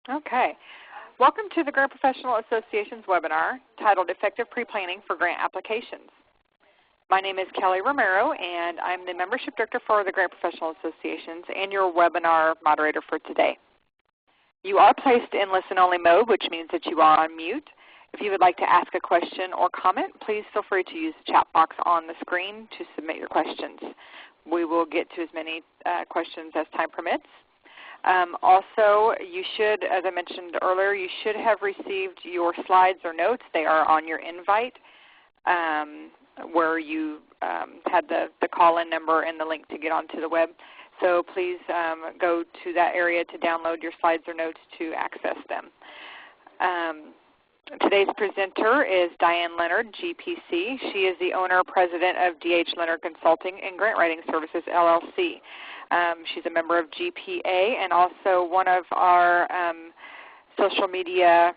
Okay. Welcome to the Grant Professional Association's webinar titled Effective Pre-Planning for Grant Applications. My name is Kelly Romero, and I'm the Membership Director for the Grant Professional Associations and your webinar moderator for today. You are placed in listen-only mode, which means that you are on mute. If you would like to ask a question or comment, please feel free to use the chat box on the screen to submit your questions. We will get to as many questions as time permits. Also, you should, as I mentioned earlier, you should have received your slides or notes. They are on your invite where you had the call-in number and the link to get onto the web. So please go to that area to download your slides or notes to access them. Today's presenter is Diane Leonard, GPC. She is the owner-president of D.H. Leonard Consulting and Grant Writing Services, LLC. She's a member of GPA and also one of our social media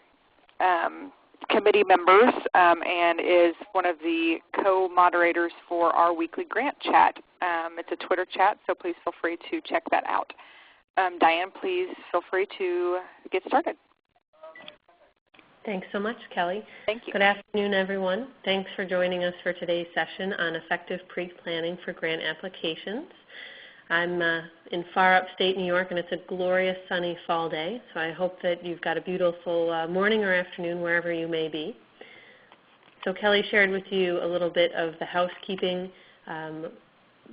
committee members and is one of the co-moderators for our weekly grant chat. It's a Twitter chat, so please feel free to check that out. Diane, please feel free to get started. Thanks so much, Kelly. Thank you. Good afternoon, everyone. Thanks for joining us for today's session on effective pre-planning for grant applications. I'm in far upstate New York, and it's a glorious sunny fall day, so I hope that you've got a beautiful morning or afternoon wherever you may be. So Kelly shared with you a little bit of the housekeeping.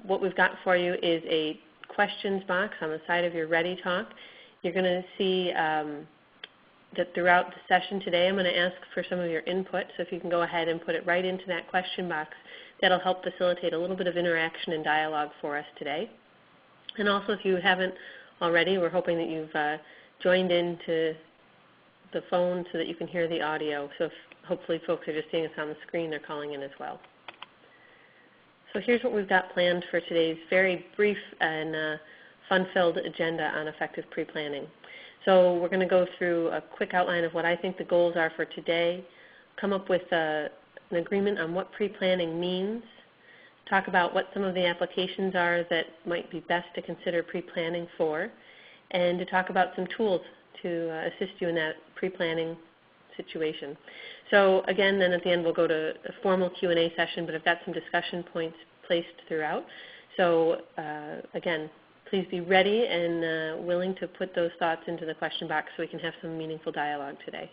What we've got for you is a questions box on the side of your Ready Talk. You're going to see that throughout the session today I'm going to ask for some of your input, so if you can go ahead and put it right into that question box, that'll help facilitate a little bit of interaction and dialogue for us today. And also, if you haven't already, we're hoping that you've joined into the phone so that you can hear the audio. So if hopefully folks are just seeing us on the screen, they're calling in as well. So here's what we've got planned for today's very brief and fun-filled agenda on effective pre-planning. So we're going to go through a quick outline of what I think the goals are for today, come up with an agreement on what pre-planning means, talk about what some of the applications are that might be best to consider pre-planning for, and to talk about some tools to assist you in that pre-planning situation. So again, then at the end we'll go to a formal Q&A session, but I've got some discussion points placed throughout. So again, please be ready and willing to put those thoughts into the question box so we can have some meaningful dialogue today.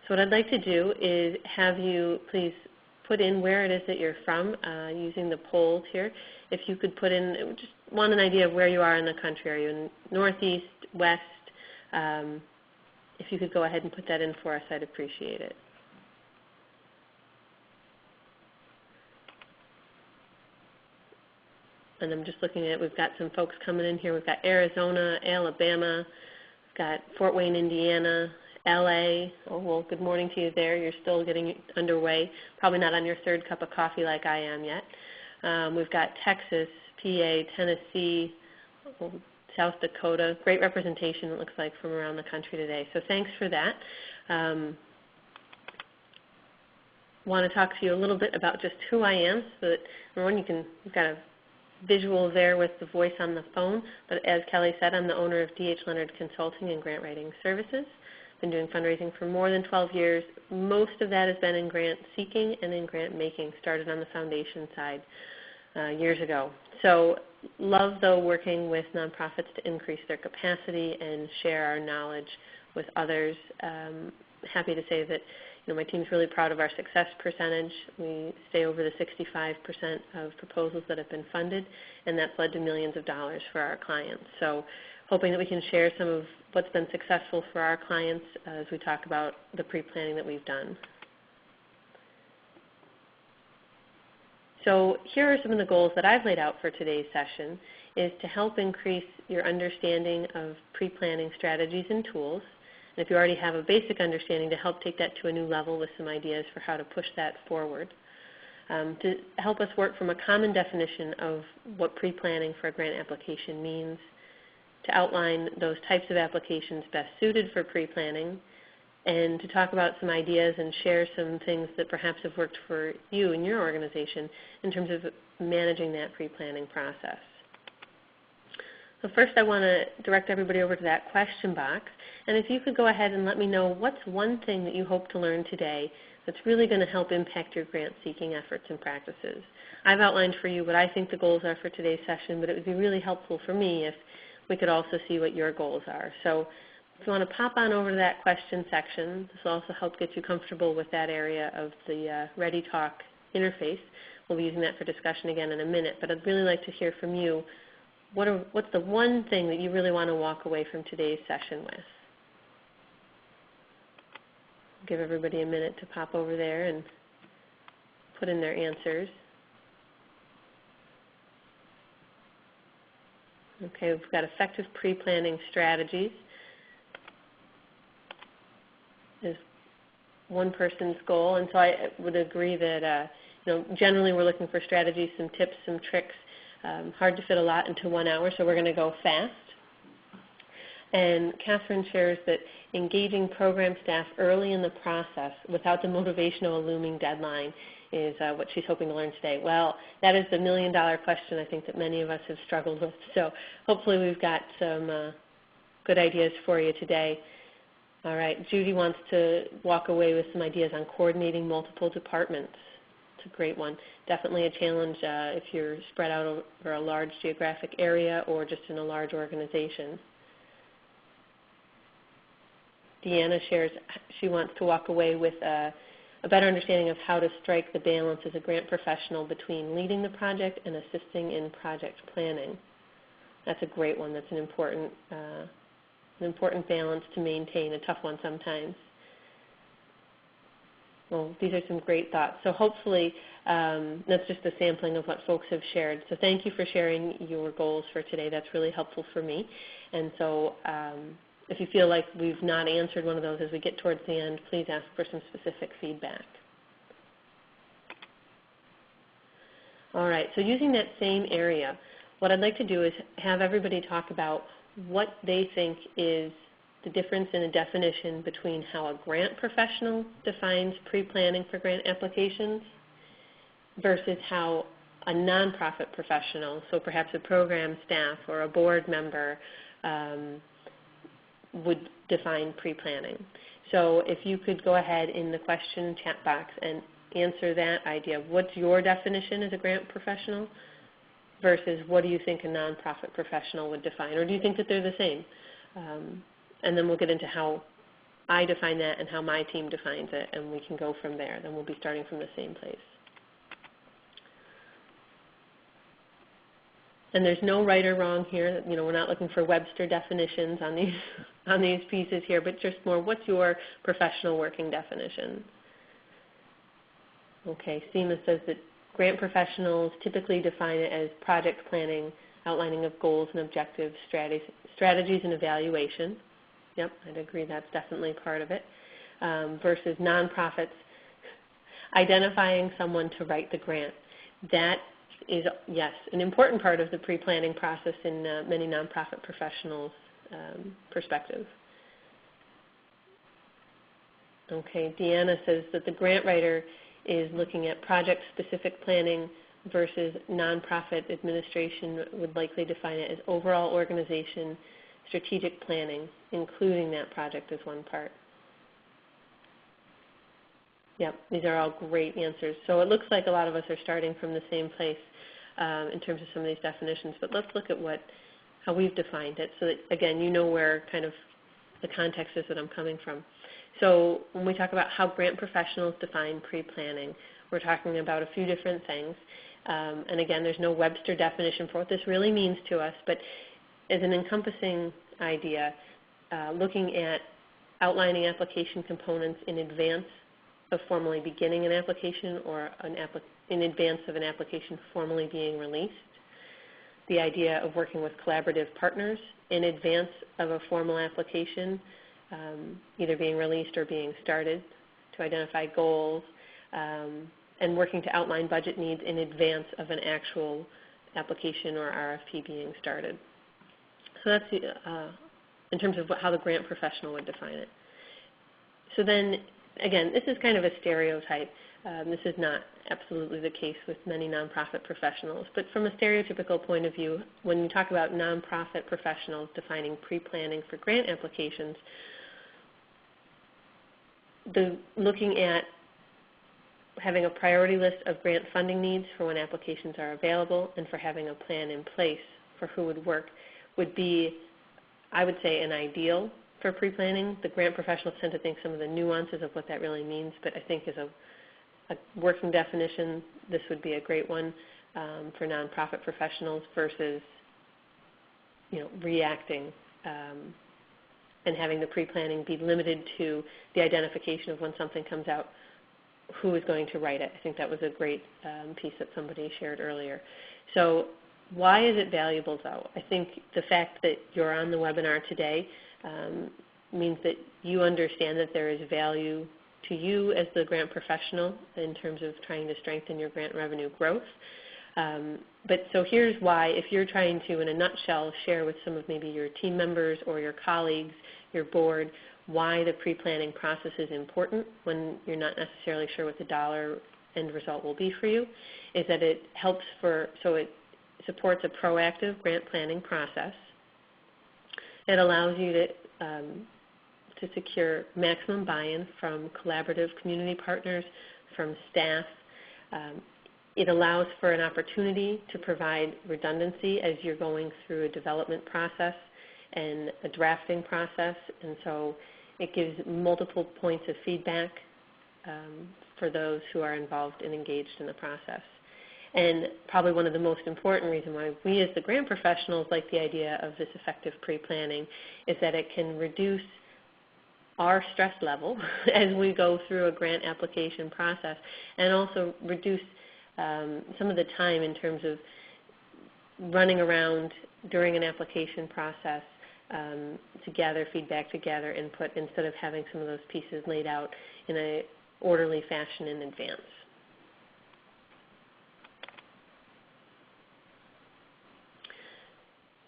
So what I'd like to do is have you please put in where it is that you're from using the polls here. If you could put in, just want an idea of where you are in the country. Are you in Northeast, West? If you could go ahead and put that in for us, I'd appreciate it. And I'm just looking at, we've got some folks coming in here. We've got Arizona, Alabama, we've got Fort Wayne, Indiana, LA. Oh, well, good morning to you there. You're still getting underway. Probably not on your third cup of coffee like I am yet. We've got Texas, PA, Tennessee, South Dakota. Great representation, it looks like, from around the country today. So thanks for that. Want to talk to you a little bit about just who I am, so that everyone, you've got a visual there with the voice on the phone. But as Kelly said, I'm the owner of D.H. Leonard Consulting and Grant Writing Services. Been doing fundraising for more than 12 years. Most of that has been in grant seeking and in grant making. Started on the foundation side years ago. So love, though, working with nonprofits to increase their capacity and share our knowledge with others. Happy to say that my team's really proud of our success percentage. We stay over the 65% of proposals that have been funded, and that's led to millions of dollars for our clients. So hoping that we can share some of what's been successful for our clients as we talk about the pre-planning that we've done. So here are some of the goals that I've laid out for today's session, is to help increase your understanding of pre-planning strategies and tools. And if you already have a basic understanding, to help take that to a new level with some ideas for how to push that forward. To help us work from a common definition of what pre-planning for a grant application means, to outline those types of applications best suited for pre-planning, and to talk about some ideas and share some things that perhaps have worked for you and your organization in terms of managing that pre-planning process. So first I want to direct everybody over to that question box. And if you could go ahead and let me know what's one thing that you hope to learn today that's really going to help impact your grant-seeking efforts and practices. I've outlined for you what I think the goals are for today's session, but it would be really helpful for me if we could also see what your goals are. So if you want to pop on over to that question section, this will also help get you comfortable with that area of the ReadyTalk interface. We'll be using that for discussion again in a minute, but I'd really like to hear from you. What's the one thing that you really want to walk away from today's session with? Give everybody a minute to pop over there and put in their answers. Okay, we've got effective pre-planning strategies is one person's goal, and so I would agree that generally we're looking for strategies, some tips, some tricks. Hard to fit a lot into 1 hour, so we're going to go fast. And Catherine shares that engaging program staff early in the process without the motivation of a looming deadline is what she's hoping to learn today. Well, that is the million-dollar question I think that many of us have struggled with. So hopefully we've got some good ideas for you today. All right, Judy wants to walk away with some ideas on coordinating multiple departments. It's a great one. Definitely a challenge if you're spread out over a large geographic area or just in a large organization. Deanna shares she wants to walk away with a better understanding of how to strike the balance as a grant professional between leading the project and assisting in project planning. That's a great one. That's an important balance to maintain, a tough one sometimes. Well, these are some great thoughts. So hopefully that's just a sampling of what folks have shared. So thank you for sharing your goals for today. That's really helpful for me. And so if you feel like we've not answered one of those as we get towards the end, please ask for some specific feedback. All right, so using that same area, what I'd like to do is have everybody talk about what they think is the difference in a definition between how a grant professional defines pre-planning for grant applications versus how a nonprofit professional, so perhaps a program staff or a board member, would define pre-planning. So if you could go ahead in the question chat box and answer that idea. What's your definition as a grant professional versus what do you think a nonprofit professional would define? Or do you think that they're the same? And then we'll get into how I define that and how my team defines it, and we can go from there. Then we'll be starting from the same place. And there's no right or wrong here. We're not looking for Webster definitions on these pieces here, but just more, what's your professional working definition? Okay, Seema says that grant professionals typically define it as project planning, outlining of goals and objectives, strategies and evaluation. Yep, I'd agree that's definitely part of it. Versus nonprofits, identifying someone to write the grant. That is, yes, an important part of the pre-planning process in many nonprofit professionals' perspective. Okay, Deanna says that the grant writer is looking at project-specific planning versus nonprofit administration would likely define it as overall organization, strategic planning, including that project as one part. Yep, these are all great answers. So it looks like a lot of us are starting from the same place in terms of some of these definitions, but let's look at how we've defined it so that, again, you know where kind of the context is that I'm coming from. So when we talk about how grant professionals define pre-planning, we're talking about a few different things. And again, there's no Webster definition for what this really means to us, but as an encompassing idea, looking at outlining application components in advance of formally beginning an application or in advance of an application formally being released. The idea of working with collaborative partners in advance of a formal application, either being released or being started, to identify goals, and working to outline budget needs in advance of an actual application or RFP being started. So that's in terms of how the grant professional would define it. So then, again, this is kind of a stereotype. This is not absolutely the case with many nonprofit professionals. But from a stereotypical point of view, when you talk about nonprofit professionals defining pre-planning for grant applications, looking at having a priority list of grant funding needs for when applications are available and for having a plan in place for who would work would be, I would say, an ideal for pre-planning. The grant professionals tend to think some of the nuances of what that really means, but I think as a working definition, this would be a great one for nonprofit professionals versus, reacting and having the pre-planning be limited to the identification of when something comes out, who is going to write it. I think that was a great piece that somebody shared earlier. So why is it valuable, though? I think the fact that you're on the webinar today means that you understand that there is value to you as the grant professional in terms of trying to strengthen your grant revenue growth. But so here's why, if you're trying to, in a nutshell, share with some of maybe your team members or your colleagues, your board, why the pre-planning process is important when you're not necessarily sure what the dollar end result will be for you, is that it helps so it supports a proactive grant planning process. It allows you to secure maximum buy-in from collaborative community partners, from staff. It allows for an opportunity to provide redundancy as you're going through a development process and a drafting process, and so it gives multiple points of feedback for those who are involved and engaged in the process. And probably one of the most important reasons why we as the grant professionals like the idea of this effective pre-planning is that it can reduce our stress level as we go through a grant application process, and also reduce some of the time in terms of running around during an application process to gather feedback, to gather input, instead of having some of those pieces laid out in an orderly fashion in advance.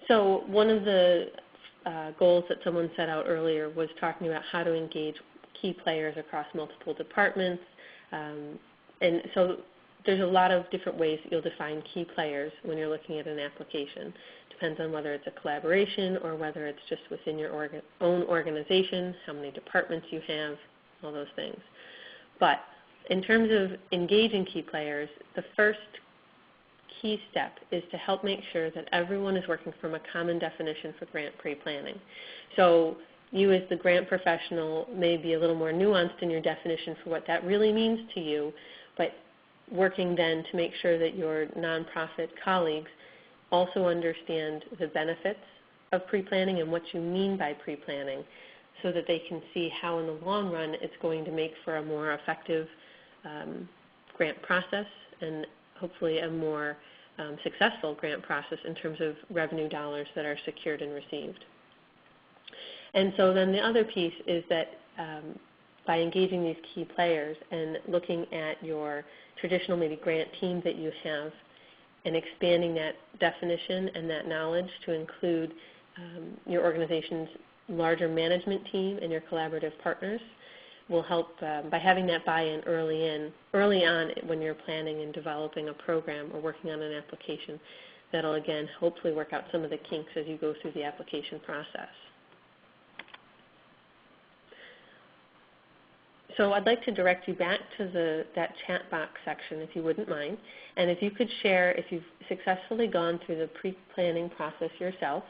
So one of the goals that someone set out earlier was talking about how to engage key players across multiple departments. And so there's a lot of different ways that you'll define key players when you're looking at an application. Depends on whether it's a collaboration or whether it's just within your own organization, how many departments you have, all those things. But in terms of engaging key players, the first key step is to help make sure that everyone is working from a common definition for grant pre-planning. So you as the grant professional may be a little more nuanced in your definition for what that really means to you, but working then to make sure that your nonprofit colleagues also understand the benefits of pre-planning and what you mean by pre-planning, so that they can see how in the long run it's going to make for a more effective grant process and hopefully a more successful grant process in terms of revenue dollars that are secured and received. And so then the other piece is that by engaging these key players and looking at your traditional maybe grant team that you have and expanding that definition and that knowledge to include your organization's larger management team and your collaborative partners will help by having that buy-in early on when you're planning and developing a program or working on an application. That'll again hopefully work out some of the kinks as you go through the application process. So I'd like to direct you back to that chat box section, if you wouldn't mind, and if you could share if you've successfully gone through the pre-planning process yourself,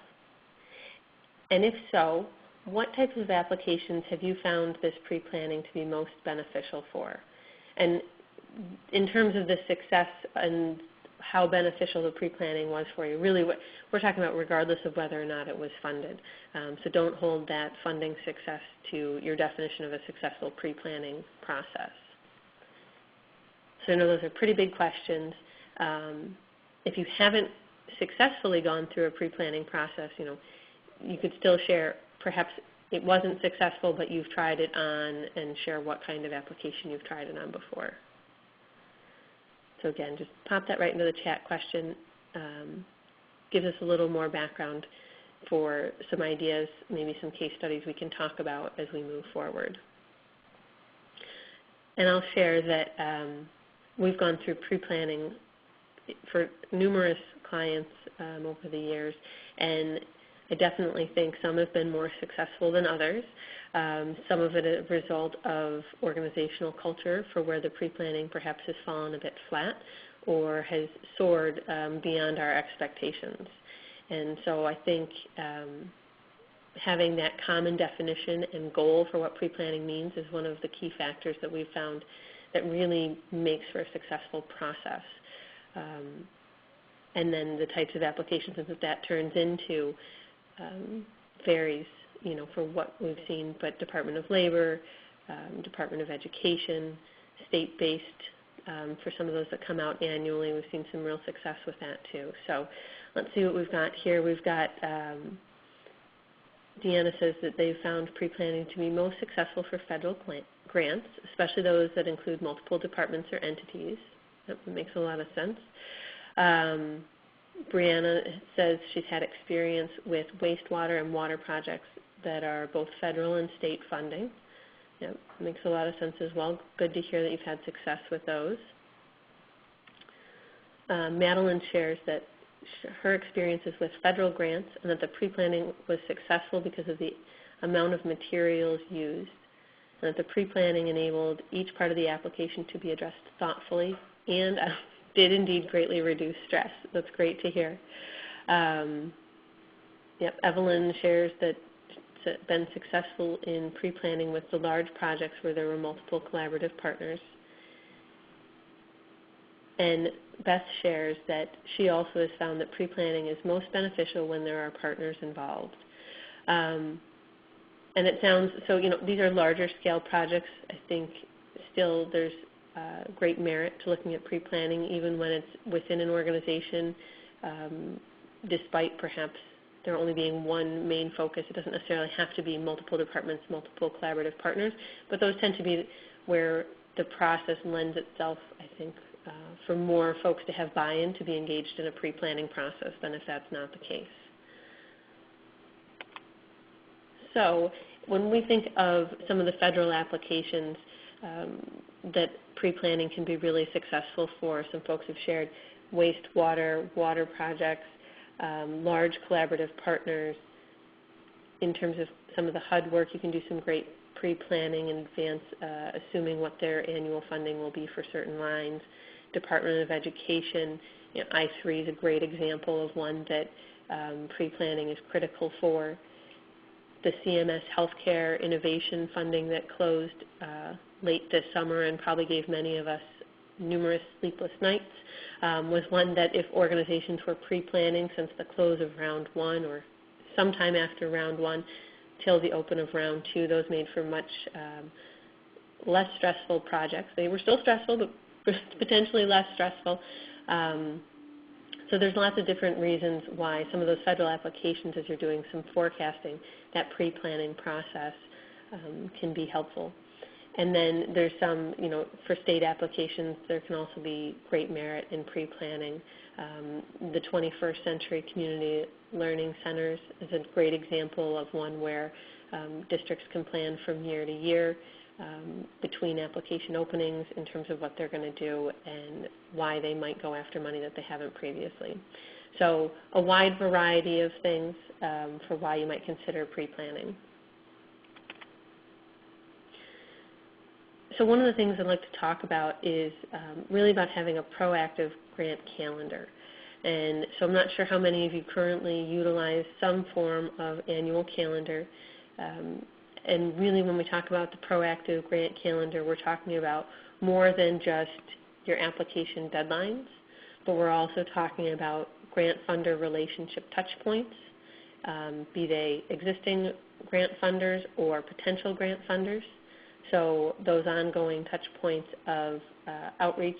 and if so, what types of applications have you found this pre-planning to be most beneficial for? And in terms of the success and how beneficial the pre-planning was for you, really we're talking about regardless of whether or not it was funded. So don't hold that funding success to your definition of a successful pre-planning process. So I know those are pretty big questions. If you haven't successfully gone through a pre-planning process, you could still share perhaps it wasn't successful, but you've tried it on, and share what kind of application you've tried it on before. So again, just pop that right into the chat question. Gives us a little more background for some ideas, maybe some case studies we can talk about as we move forward. And I'll share that we've gone through pre-planning for numerous clients over the years, and I definitely think some have been more successful than others. Some of it a result of organizational culture for where the pre-planning perhaps has fallen a bit flat or has soared beyond our expectations. And so I think having that common definition and goal for what pre-planning means is one of the key factors that we've found that really makes for a successful process. And then the types of applications that turns into varies, for what we've seen, but Department of Labor, Department of Education, state-based, for some of those that come out annually, we've seen some real success with that too. So let's see what we've got here. We've got Deanna says that they've found pre-planning to be most successful for federal grants, especially those that include multiple departments or entities. That makes a lot of sense. Brianna says she's had experience with wastewater and water projects that are both federal and state funding. Yep, makes a lot of sense as well. Good to hear that you've had success with those. Madeline shares that her experiences with federal grants and that the pre-planning was successful because of the amount of materials used, and that the pre-planning enabled each part of the application to be addressed thoughtfully and did indeed greatly reduce stress. That's great to hear. Evelyn shares that it's been successful in pre-planning with the large projects where there were multiple collaborative partners. And Beth shares that she also has found that pre-planning is most beneficial when there are partners involved. And it sounds, so these are larger scale projects. I think still there's great merit to looking at pre-planning even when it's within an organization, despite perhaps there only being one main focus. It doesn't necessarily have to be multiple departments, multiple collaborative partners, but those tend to be where the process lends itself, I think, for more folks to have buy-in to be engaged in a pre-planning process than if that's not the case. So when we think of some of the federal applications that pre-planning can be really successful for, some folks have shared wastewater, water projects, large collaborative partners. In terms of some of the HUD work, you can do some great pre-planning in advance, assuming what their annual funding will be for certain lines. Department of Education, I3 is a great example of one that pre-planning is critical for. The CMS Healthcare Innovation funding that closed late this summer and probably gave many of us numerous sleepless nights was one that if organizations were pre-planning since the close of round one or sometime after round one till the open of round two, those made for much less stressful projects. They were still stressful, but potentially less stressful. So there's lots of different reasons why some of those federal applications, as you're doing some forecasting, that pre-planning process can be helpful. And then there's some, for state applications, there can also be great merit in pre-planning. The 21st Century Community Learning Centers is a great example of one where districts can plan from year to year between application openings in terms of what they're going to do and why they might go after money that they haven't previously. So a wide variety of things for why you might consider pre-planning. So one of the things I'd like to talk about is really about having a proactive grant calendar. And so I'm not sure how many of you currently utilize some form of annual calendar. And really when we talk about the proactive grant calendar, we're talking about more than just your application deadlines, but we're also talking about grant funder relationship touch points, be they existing grant funders or potential grant funders. So those ongoing touch points of outreach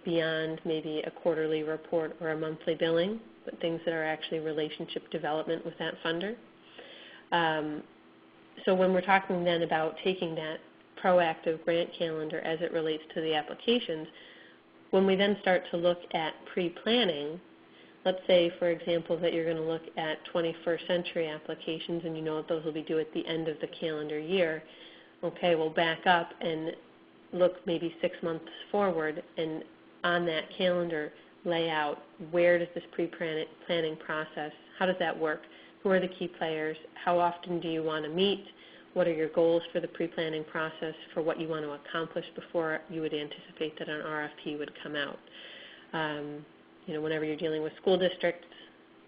beyond maybe a quarterly report or a monthly billing, but things that are actually relationship development with that funder. So when we're talking then about taking that proactive grant calendar as it relates to the applications, when we then start to look at pre-planning, let's say, for example, that you're going to look at 21st century applications and you know that those will be due at the end of the calendar year. Okay, we'll back up and look maybe 6 months forward, and on that calendar lay out where does this pre-planning process, how does that work? Who are the key players? How often do you want to meet? What are your goals for the pre-planning process for what you want to accomplish before you would anticipate that an RFP would come out? Whenever you're dealing with school districts,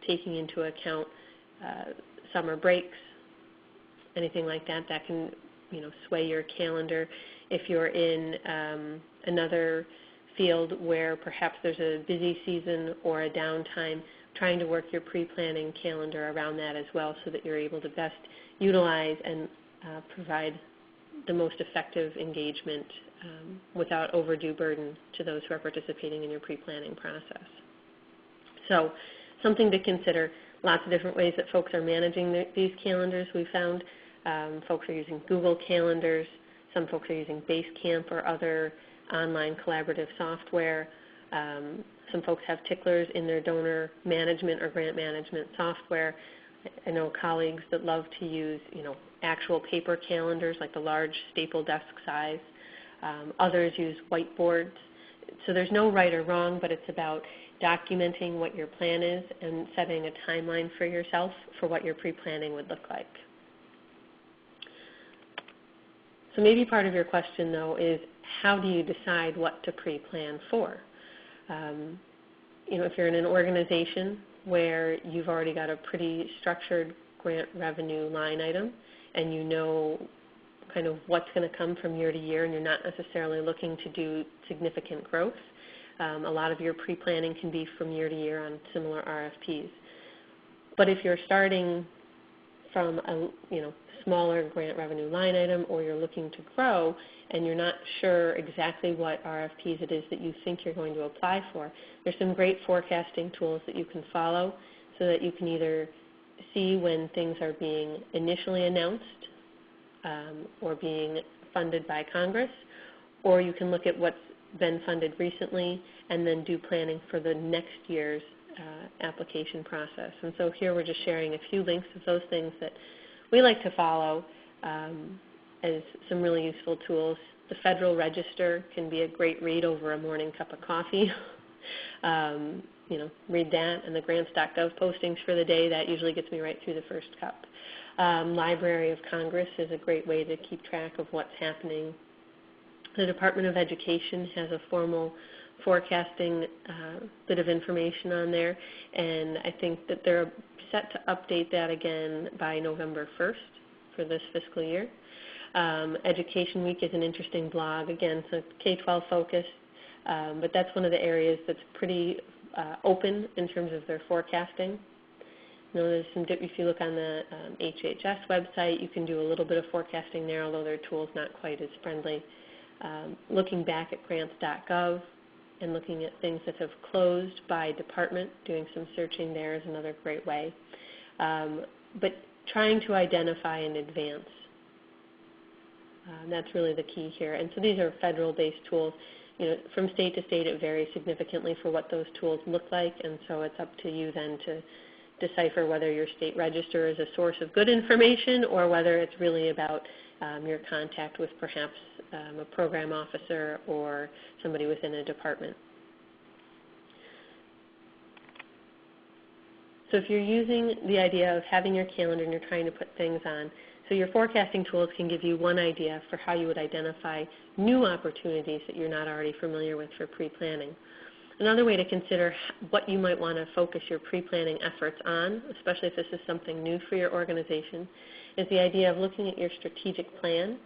taking into account summer breaks, anything like that, that can sway your calendar. If you're in another field where perhaps there's a busy season or a downtime, trying to work your pre-planning calendar around that as well so that you're able to best utilize and provide the most effective engagement without overdue burden to those who are participating in your pre-planning process. So something to consider, lots of different ways that folks are managing these calendars. We found folks are using Google Calendars, some folks are using Basecamp or other online collaborative software. Some folks have ticklers in their donor management or grant management software. I know colleagues that love to use, actual paper calendars like the large staple desk size. Others use whiteboards. So there's no right or wrong, but it's about documenting what your plan is and setting a timeline for yourself for what your pre-planning would look like. So maybe part of your question, though, is how do you decide what to pre-plan for? If you're in an organization where you've already got a pretty structured grant revenue line item and you know kind of what's going to come from year to year and you're not necessarily looking to do significant growth, a lot of your pre-planning can be from year to year on similar RFPs. But if you're starting from a smaller grant revenue line item, or you're looking to grow and you're not sure exactly what RFPs it is that you think you're going to apply for, there's some great forecasting tools that you can follow so that you can either see when things are being initially announced or being funded by Congress, or you can look at what's been funded recently and then do planning for the next year's application process. And so here we're just sharing a few links of those things that we like to follow as some really useful tools. The Federal Register can be a great read over a morning cup of coffee. Read that, and the grants.gov postings for the day. That usually gets me right through the first cup. Library of Congress is a great way to keep track of what's happening. The Department of Education has a formal forecasting bit of information on there, and I think that they're set to update that again by November 1st for this fiscal year. Education Week is an interesting blog. Again, it's K-12 focused, but that's one of the areas that's pretty open in terms of their forecasting. There's some, if you look on the HHS website, you can do a little bit of forecasting there, although their tool's not quite as friendly. Looking back at grants.gov and looking at things that have closed by department, doing some searching there is another great way. But trying to identify in advance, that's really the key here. And so these are federal-based tools. From state to state, it varies significantly for what those tools look like, and so it's up to you then to decipher whether your state register is a source of good information or whether it's really about your contact with perhaps a program officer or somebody within a department. So if you're using the idea of having your calendar and you're trying to put things on, so your forecasting tools can give you one idea for how you would identify new opportunities that you're not already familiar with for pre-planning. Another way to consider what you might want to focus your pre-planning efforts on, especially if this is something new for your organization, is the idea of looking at your strategic plan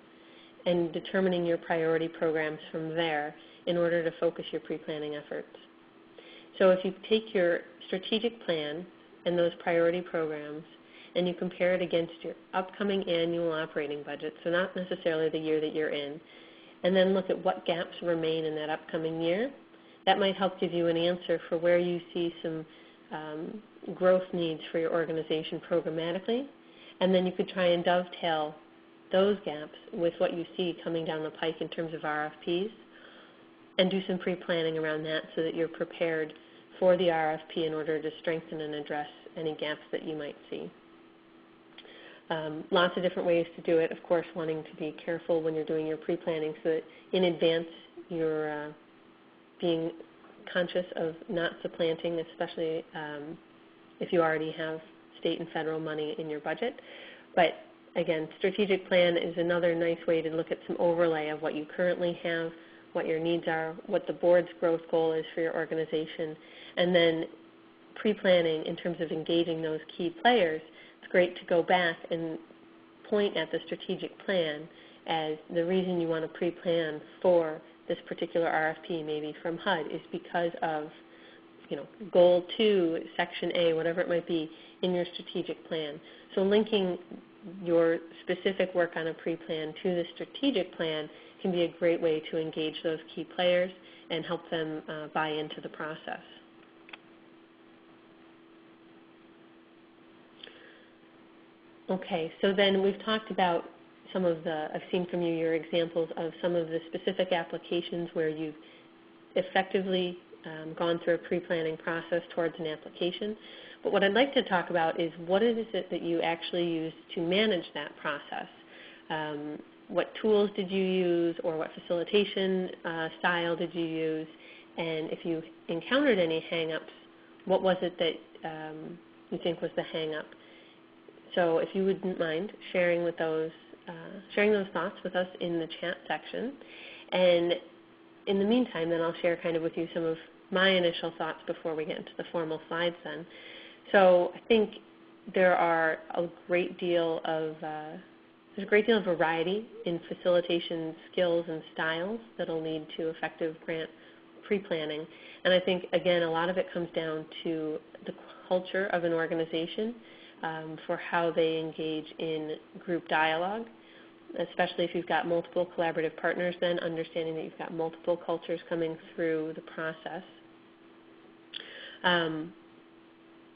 and determining your priority programs from there in order to focus your pre-planning efforts. So if you take your strategic plan and those priority programs and you compare it against your upcoming annual operating budget, so not necessarily the year that you're in, and then look at what gaps remain in that upcoming year, that might help give you an answer for where you see some growth needs for your organization programmatically, and then you could try and dovetail those gaps with what you see coming down the pike in terms of RFPs and do some pre-planning around that so that you're prepared for the RFP in order to strengthen and address any gaps that you might see. Lots of different ways to do it. Of course, wanting to be careful when you're doing your pre-planning so that in advance you're being conscious of not supplanting, especially if you already have state and federal money in your budget. But again, strategic plan is another nice way to look at some overlay of what you currently have, what your needs are, what the board's growth goal is for your organization, and then pre-planning in terms of engaging those key players. It's great to go back and point at the strategic plan as the reason you want to pre-plan for this particular RFP, maybe from HUD, is because of goal 2, section A, whatever it might be, in your strategic plan. So linking your specific work on a pre-plan to the strategic plan can be a great way to engage those key players and help them buy into the process. Okay, so then we've talked about some of I've seen from you your examples of some of the specific applications where you've effectively gone through a pre-planning process towards an application. But what I'd like to talk about is what is it that you actually use to manage that process. What tools did you use, or what facilitation style did you use? And if you encountered any hang-ups, what was it that you think was the hang-up? So if you wouldn't mind sharing those thoughts with us in the chat section. And in the meantime, then I'll share kind of with you some of my initial thoughts before we get into the formal slides then. So I think there's a great deal of variety in facilitation skills and styles that will lead to effective grant pre-planning. And I think, again, a lot of it comes down to the culture of an organization for how they engage in group dialogue, especially if you've got multiple collaborative partners, then understanding that you've got multiple cultures coming through the process.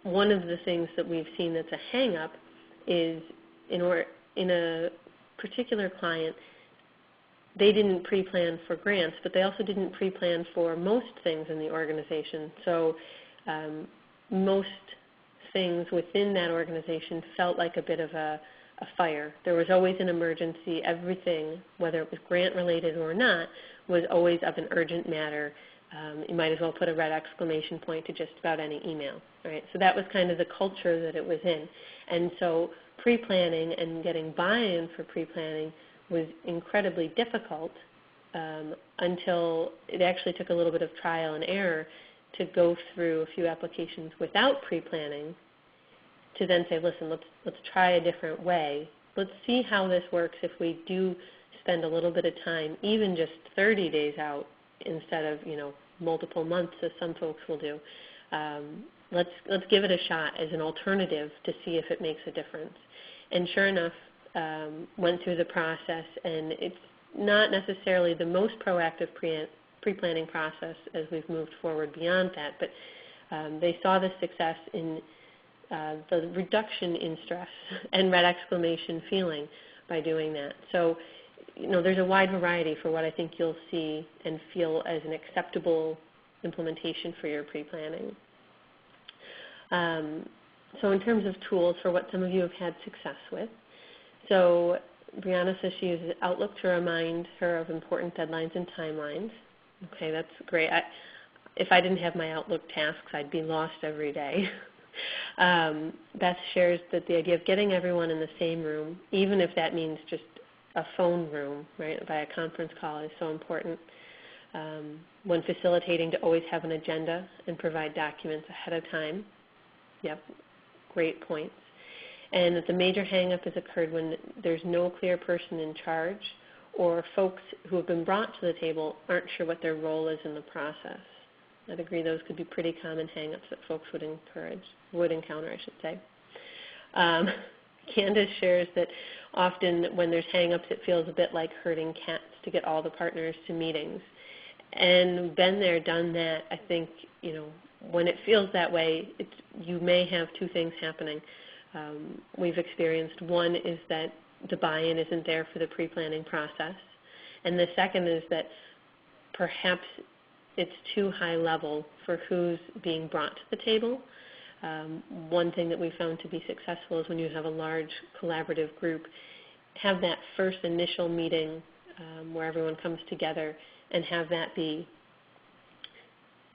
One of the things that we've seen that's a hang-up is in a particular client, they didn't pre-plan for grants, but they also didn't pre-plan for most things in the organization. So most things within that organization felt like a bit of a fire. There was always an emergency. Everything, whether it was grant-related or not, was always of an urgent matter. You might as well put a red exclamation point to just about any email, right? So that was kind of the culture that it was in. And so pre-planning and getting buy-in for pre-planning was incredibly difficult until it actually took a little bit of trial and error to go through a few applications without pre-planning to then say, listen, let's try a different way. Let's see how this works if we do spend a little bit of time, even just 30 days out instead of multiple months as some folks will do. Let's give it a shot as an alternative to see if it makes a difference. And sure enough, went through the process, and it's not necessarily the most proactive pre-planning process as we've moved forward beyond that, but they saw the success in the reduction in stress and red exclamation feeling by doing that. So, there's a wide variety for what I think you'll see and feel as an acceptable implementation for your pre-planning. So in terms of tools for what some of you have had success with, so Brianna says she uses Outlook to remind her of important deadlines and timelines. Okay, that's great. If I didn't have my Outlook tasks, I'd be lost every day. Beth shares that the idea of getting everyone in the same room, even if that means just a phone room, right, by a conference call, is so important. When facilitating, to always have an agenda and provide documents ahead of time. Yep, great points. And that the major hang-up has occurred when there's no clear person in charge, or folks who have been brought to the table aren't sure what their role is in the process. I'd agree those could be pretty common hang-ups that folks would encounter, I should say. Candace shares that often when there's hang-ups, it feels a bit like herding cats to get all the partners to meetings. And been there, done that. I think, when it feels that way, you may have two things happening. We've experienced one is that the buy-in isn't there for the pre-planning process. And the second is that perhaps it's too high level for who's being brought to the table. One thing that we found to be successful is when you have a large collaborative group, have that first initial meeting where everyone comes together and have that be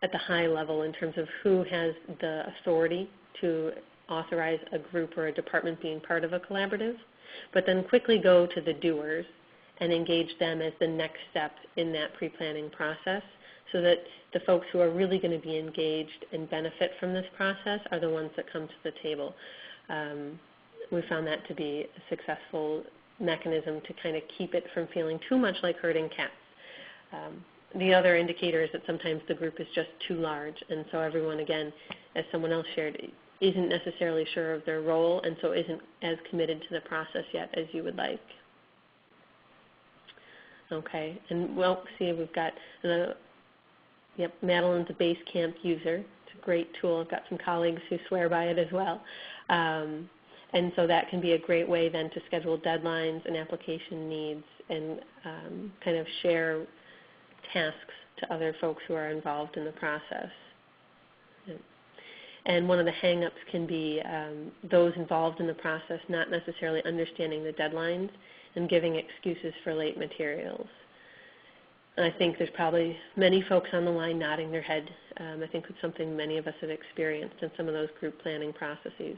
at the high level in terms of who has the authority to authorize a group or a department being part of a collaborative, but then quickly go to the doers and engage them as the next step in that pre-planning process so that the folks who are really going to be engaged and benefit from this process are the ones that come to the table. We found that to be a successful mechanism to kind of keep it from feeling too much like herding cats. The other indicator is that sometimes the group is just too large, and so everyone, again, as someone else shared, isn't necessarily sure of their role and so isn't as committed to the process yet as you would like. Okay, and well, see, we've got another, yep, Madeline's a Basecamp user. It's a great tool. I've got some colleagues who swear by it as well. And so that can be a great way then to schedule deadlines and application needs and kind of share tasks to other folks who are involved in the process. Yeah. And one of the hang-ups can be those involved in the process not necessarily understanding the deadlines and giving excuses for late materials. And I think there's probably many folks on the line nodding their head. I think it's something many of us have experienced in some of those group planning processes.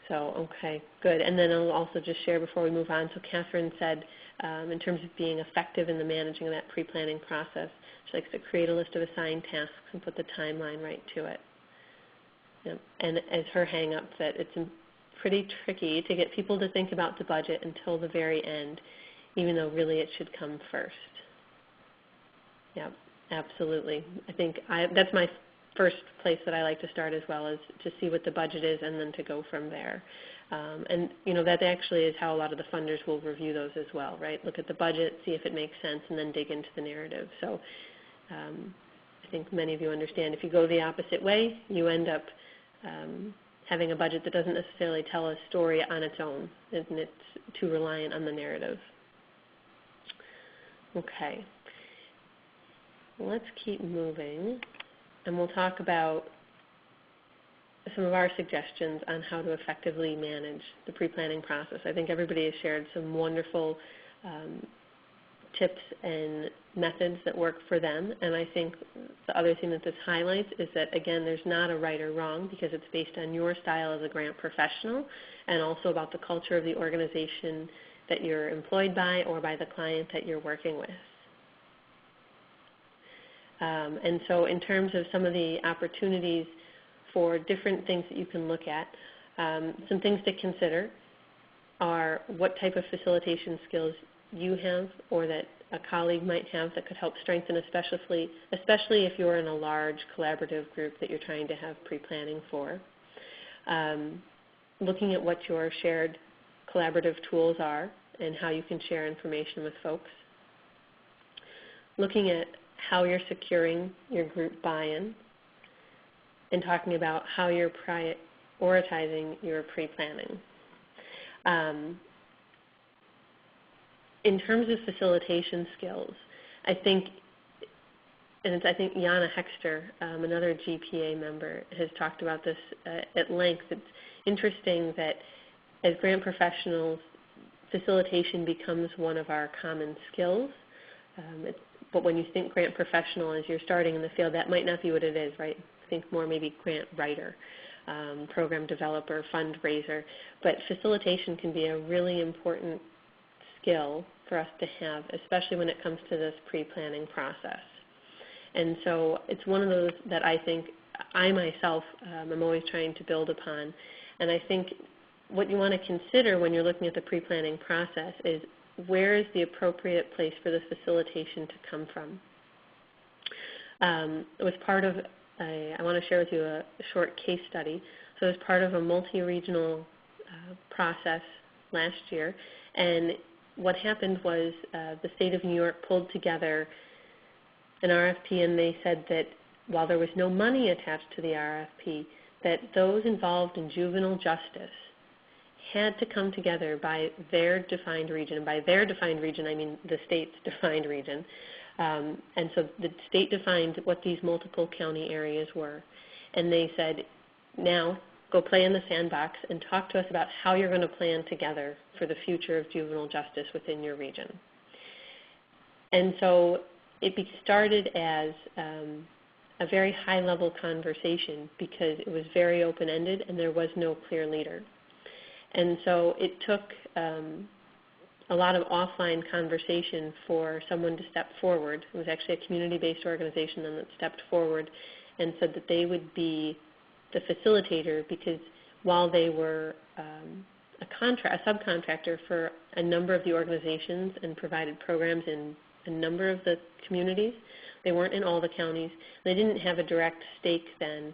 So, okay, good. And then I'll also just share before we move on. So Catherine said, in terms of being effective in the managing of that pre-planning process, she likes to create a list of assigned tasks and put the timeline right to it. Yep. And as her hang-up, that it's pretty tricky to get people to think about the budget until the very end, even though really it should come first. Yeah, absolutely. I think that's my first place that I like to start as well, is to see what the budget is and then to go from there. And, you know, that actually is how a lot of the funders will review those as well, right? Look at the budget, see if it makes sense, and then dig into the narrative. So I think many of you understand if you go the opposite way, you end up having a budget that doesn't necessarily tell a story on its own, and it's too reliant on the narrative. Okay. Let's keep moving, and we'll talk about some of our suggestions on how to effectively manage the pre-planning process. I think everybody has shared some wonderful tips and methods that work for them, and I think the other thing that this highlights is that, again, there's not a right or wrong because it's based on your style as a grant professional and also about the culture of the organization that you're employed by or by the client that you're working with. And so in terms of some of the opportunities for different things that you can look at, some things to consider are what type of facilitation skills you have or that a colleague might have that could help strengthen, especially if you're in a large collaborative group that you're trying to have pre-planning for. Looking at what your shared collaborative tools are and how you can share information with folks. Looking at how you're securing your group buy-in and talking about how you're prioritizing your pre-planning. In terms of facilitation skills, I think Jana Hexter, another GPA member, has talked about this at length. It's interesting that as grant professionals, facilitation becomes one of our common skills. But when you think grant professional as you're starting in the field, that might not be what it is, right? Think more maybe grant writer, program developer, fundraiser. But facilitation can be a really important skill for us to have, especially when it comes to this pre-planning process. And so it's one of those that I think I myself am always trying to build upon. And I think what you want to consider when you're looking at the pre-planning process is where is the appropriate place for the facilitation to come from. It was part of, I want to share with you a short case study. So it was part of a multi-regional process last year. And what happened was the state of New York pulled together an RFP, and they said that while there was no money attached to the RFP, that those involved in juvenile justice had to come together by their defined region. And by their defined region, I mean the state's defined region. And so the state defined what these multiple county areas were. and they said, now go play in the sandbox and talk to us about how you're going to plan together for the future of juvenile justice within your region. And so it started as a very high-level conversation because it was very open-ended and there was no clear leader. And so it took a lot of offline conversation for someone to step forward. It was actually a community-based organization that stepped forward and said that they would be the facilitator, because while they were a subcontractor for a number of the organizations and provided programs in a number of the communities, they weren't in all the counties. They didn't have a direct stake then,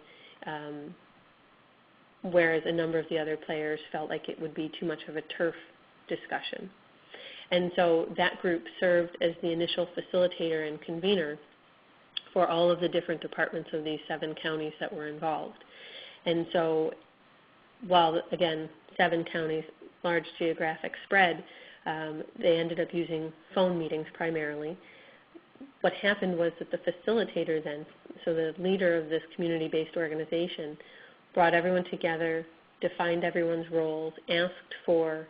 whereas a number of the other players felt like it would be too much of a turf discussion. And so that group served as the initial facilitator and convener for all of the different departments of these 7 counties that were involved. And so while, again, 7 counties, large geographic spread, they ended up using phone meetings primarily. What happened was that the facilitator then, so the leader of this community-based organization, brought everyone together, defined everyone's roles, asked for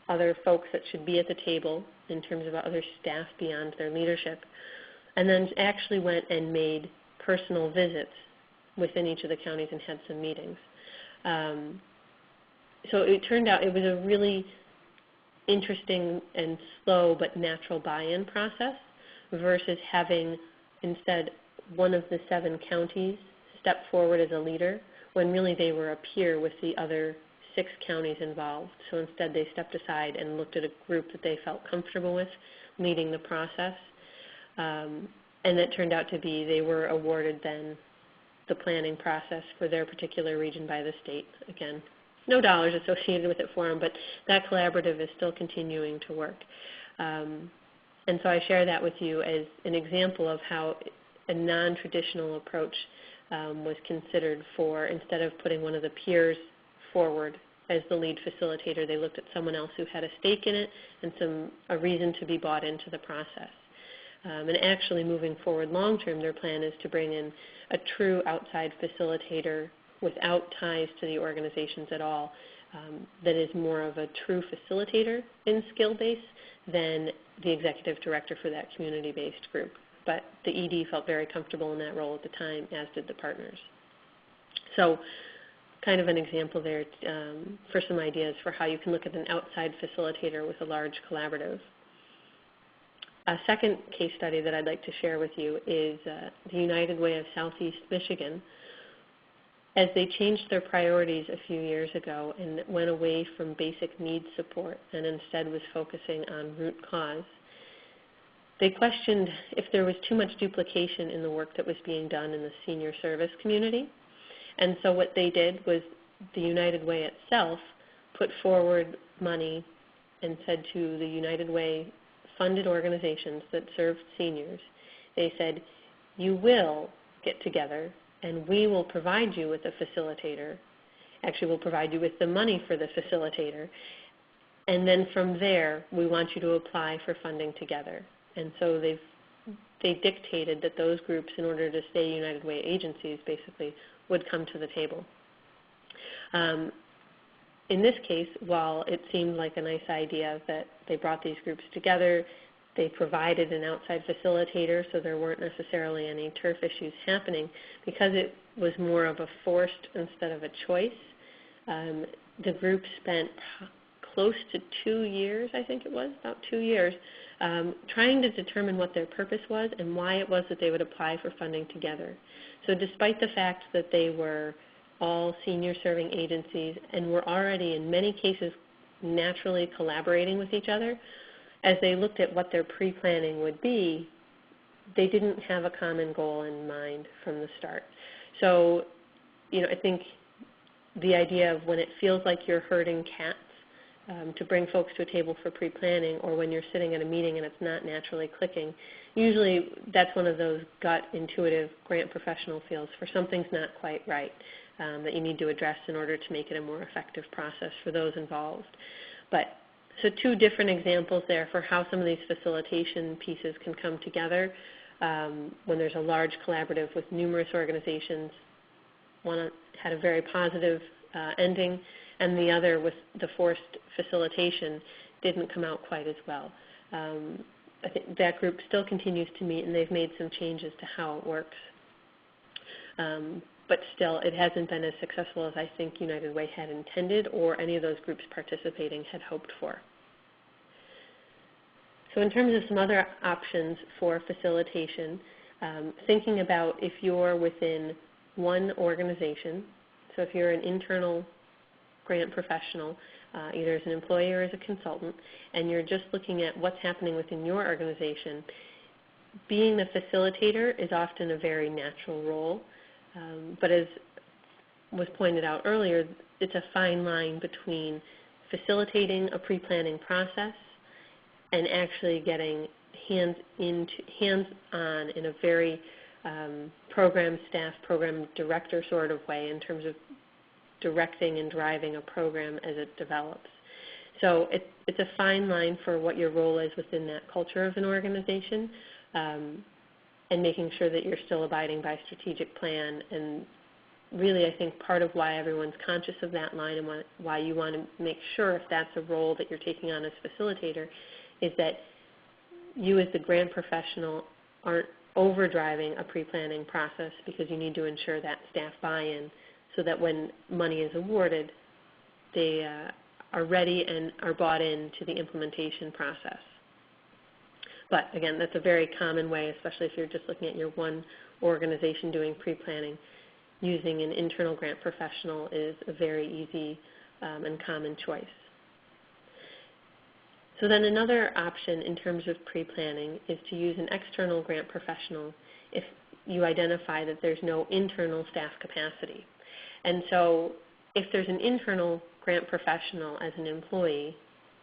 other folks that should be at the table in terms of other staff beyond their leadership, and then actually went and made personal visits within each of the counties and had some meetings. So it turned out it was a really interesting and slow but natural buy-in process versus having instead one of the 7 counties step forward as a leader when really they were a peer with the other 6 counties involved. So instead they stepped aside and looked at a group that they felt comfortable with leading the process. And it turned out to be they were awarded then the planning process for their particular region by the state. Again, no dollars associated with it for them, but that collaborative is still continuing to work. And so I share that with you as an example of how a non-traditional approach was considered for, instead of putting one of the peers forward as the lead facilitator, they looked at someone else who had a stake in it and a reason to be bought into the process. And actually moving forward long-term, their plan is to bring in a true outside facilitator without ties to the organizations at all, that is more of a true facilitator in skill base than the executive director for that community-based group. But the ED felt very comfortable in that role at the time, as did the partners. So kind of an example there for some ideas for how you can look at an outside facilitator with a large collaborative. A second case study that I'd like to share with you is the United Way of Southeast Michigan. As they changed their priorities a few years ago and went away from basic needs support and instead was focusing on root cause, they questioned if there was too much duplication in the work that was being done in the senior service community. And so what they did was the United Way itself put forward money and said to the United Way funded organizations that served seniors, they said, you will get together and we will provide you with a facilitator. Actually, we'll provide you with the money for the facilitator. And then from there, we want you to apply for funding together. And so they dictated that those groups, in order to stay United Way agencies, basically would come to the table. In this case, while it seemed like a nice idea that they brought these groups together, they provided an outside facilitator, so there weren't necessarily any turf issues happening. Because it was more of a forced instead of a choice, the group spent close to 2 years, I think it was, about 2 years, trying to determine what their purpose was and why it was that they would apply for funding together. So despite the fact that they were all senior serving agencies and were already in many cases naturally collaborating with each other, as they looked at what their pre-planning would be, they didn't have a common goal in mind from the start. So, I think the idea of when it feels like you're herding cats, to bring folks to a table for pre-planning, or when you're sitting at a meeting and it's not naturally clicking, usually that's one of those gut intuitive grant professional feels for something's not quite right, that you need to address in order to make it a more effective process for those involved. So 2 different examples there for how some of these facilitation pieces can come together when there's a large collaborative with numerous organizations one had a very positive ending, and the other with the forced facilitation didn't come out quite as well. I think that group still continues to meet, and they've made some changes to how it works. But still, it hasn't been as successful as I think United Way had intended or any of those groups participating had hoped for. So in terms of some other options for facilitation, thinking about if you're within one organization, so if you're an internal grant professional, either as an employee or as a consultant, and you're just looking at what's happening within your organization, being the facilitator is often a very natural role. But as was pointed out earlier, it's a fine line between facilitating a pre-planning process and actually getting hands-on in a very program staff, program director sort of way in terms of directing and driving a program as it develops. So it's a fine line for what your role is within that culture of an organization, and making sure that you're still abiding by strategic plan. And really, I think part of why everyone's conscious of that line and why you want to make sure if that's a role that you're taking on as facilitator is that you as the grant professional aren't overdriving a pre-planning process, because you need to ensure that staff buy-in so that when money is awarded, they are ready and are bought into the implementation process. But again, that's a very common way, especially if you're just looking at your one organization doing pre-planning. Using an internal grant professional is a very easy and common choice. So then another option in terms of pre-planning is to use an external grant professional if you identify that there's no internal staff capacity. And so if there's an internal grant professional as an employee,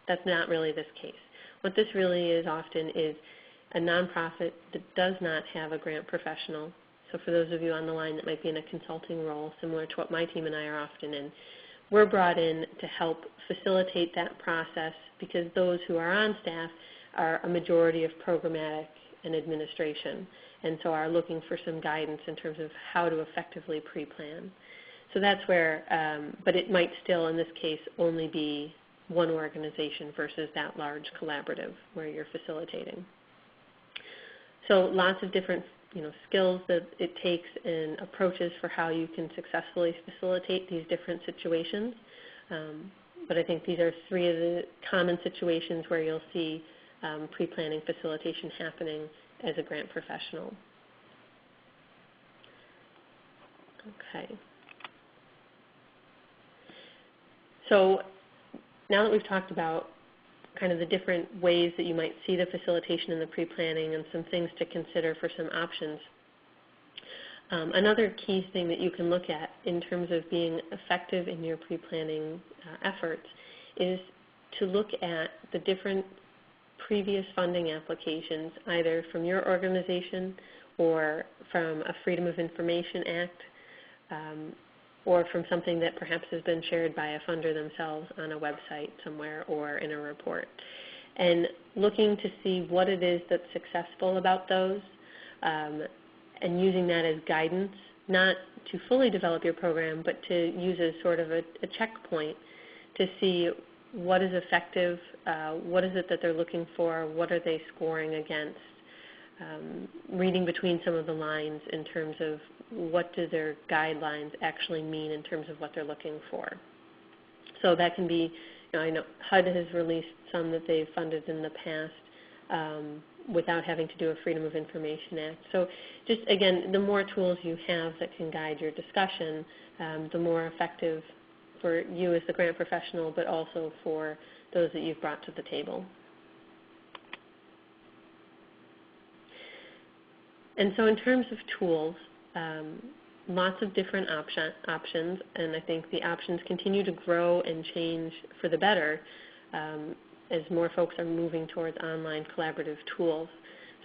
that's not really this case. What this really is often is a nonprofit that does not have a grant professional. So for those of you on the line that might be in a consulting role, similar to what my team and I are often in, we're brought in to help facilitate that process because those who are on staff are a majority of programmatic and administration, and so are looking for some guidance in terms of how to effectively pre-plan. So that's where, but it might still in this case only be one organization versus that large collaborative where you're facilitating. So lots of different skills that it takes and approaches for how you can successfully facilitate these different situations. But I think these are three of the common situations where you'll see pre-planning facilitation happening as a grant professional. Okay. So now that we've talked about kind of the different ways that you might see the facilitation and the pre-planning and some things to consider for some options, another key thing that you can look at in terms of being effective in your pre-planning efforts is to look at the different previous funding applications, either from your organization or from a Freedom of Information Act, or from something that perhaps has been shared by a funder themselves on a website somewhere or in a report. And looking to see what it is that's successful about those, and using that as guidance, not to fully develop your program, but to use as sort of a checkpoint to see what is effective, what is it that they're looking for, what are they scoring against, reading between some of the lines in terms of what do their guidelines actually mean in terms of what they're looking for. So that can be, I know HUD has released some that they've funded in the past without having to do a Freedom of Information Act. So just, again, the more tools you have that can guide your discussion, the more effective for you as the grant professional, but also for those that you've brought to the table. And so in terms of tools, lots of different options, and I think the options continue to grow and change for the better as more folks are moving towards online collaborative tools.